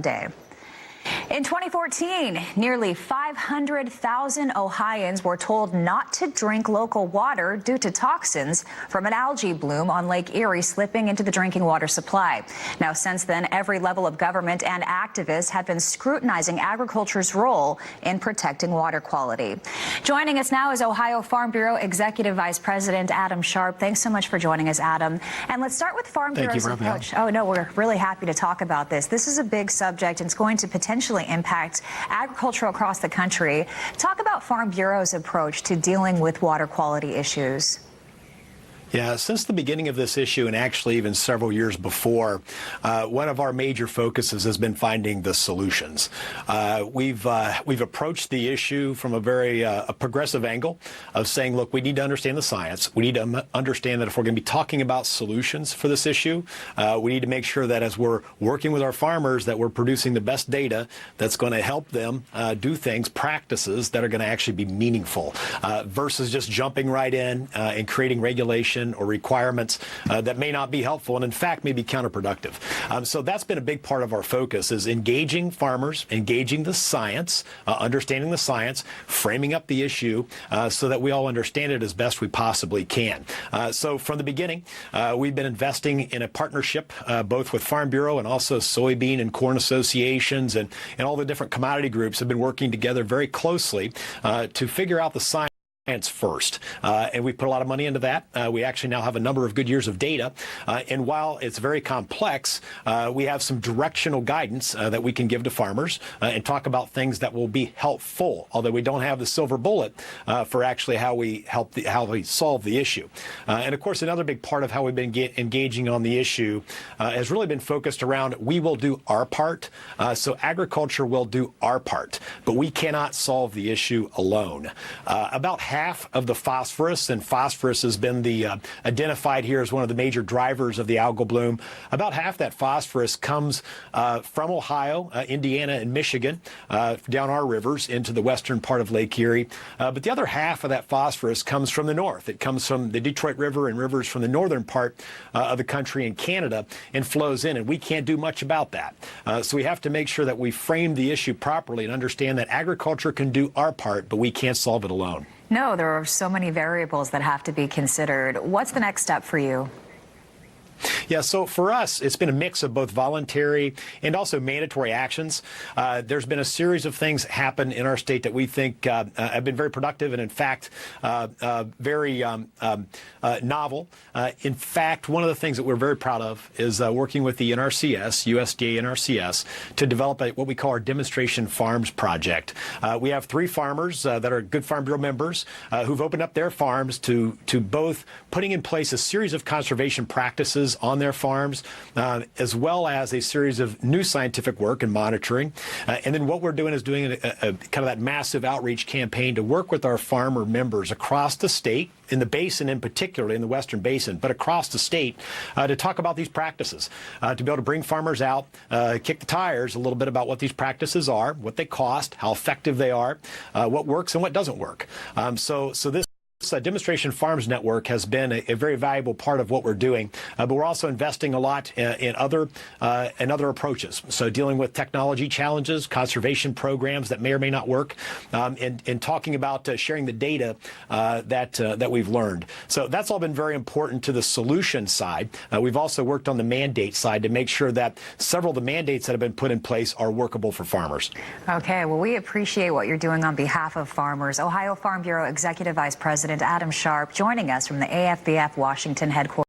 Day. In 2014, nearly 500,000 Ohioans were told not to drink local water due to toxins from an algae bloom on Lake Erie slipping into the drinking water supply. Now, since then, every level of government and activists have been scrutinizing agriculture's role in protecting water quality. Joining us now is Ohio Farm Bureau Executive Vice President Adam Sharp. Thanks so much for joining us, Adam. And let's start with Farm Bureau's approach. Oh, no, we're really happy to talk about this. This is a big subject, and it's going to potentially impact agriculture across the country. Talk about Farm Bureau's approach to dealing with water quality issues. Yeah, since the beginning of this issue, and actually even several years before, one of our major focuses has been finding the solutions. We've approached the issue from a very a progressive angle of saying, look, we need to understand the science. We need to understand that if we're going to be talking about solutions for this issue, we need to make sure that as we're working with our farmers, that we're producing the best data that's going to help them do things, practices that are going to actually be meaningful, versus just jumping right in and creating regulation or requirements that may not be helpful and in fact may be counterproductive. So that's been a big part of our focus, is engaging farmers, engaging the science, understanding the science, framing up the issue so that we all understand it as best we possibly can. So from the beginning, we've been investing in a partnership both with Farm Bureau and also soybean and corn associations, and all the different commodity groups have been working together very closely to figure out the science first. And we put a lot of money into that. We actually now have a number of good years of data. And while it's very complex, we have some directional guidance that we can give to farmers and talk about things that will be helpful, although we don't have the silver bullet for actually how we solve the issue. And of course, another big part of how we've been engaging on the issue has really been focused around we will do our part. So agriculture will do our part, but we cannot solve the issue alone. About half of the phosphorus, and phosphorus has been identified here as one of the major drivers of the algal bloom. About half that phosphorus comes from Ohio, Indiana, and Michigan, down our rivers into the western part of Lake Erie. But the other half of that phosphorus comes from the north. It comes from the Detroit River and rivers from the northern part of the country in Canada and flows in, and we can't do much about that. So we have to make sure that we frame the issue properly and understand that agriculture can do our part, but we can't solve it alone. No, there are so many variables that have to be considered. What's the next step for you? Yeah, so for us, it's been a mix of both voluntary and also mandatory actions. There's been a series of things happen in our state that we think have been very productive and, in fact, very novel. In fact, one of the things that we're very proud of is working with the NRCS, USDA NRCS, to develop what we call our Demonstration Farms project. We have 3 farmers that are good Farm Bureau members who've opened up their farms to both putting in place a series of conservation practices on their farms, as well as a series of new scientific work and monitoring. And then what we're doing is doing a kind of that massive outreach campaign to work with our farmer members across the state, in the basin in particular, in the western basin, but across the state, to talk about these practices, to be able to bring farmers out, kick the tires a little bit about what these practices are, what they cost, how effective they are, what works and what doesn't work. So this Demonstration Farms Network has been a very valuable part of what we're doing, but we're also investing a lot in other approaches. So dealing with technology challenges, conservation programs that may or may not work, and talking about sharing the data that we've learned. So that's all been very important to the solution side. We've also worked on the mandate side to make sure that several of the mandates that have been put in place are workable for farmers. Okay, well, we appreciate what you're doing on behalf of farmers. Ohio Farm Bureau Executive Vice President Adam Sharp joining us from the AFBF Washington headquarters.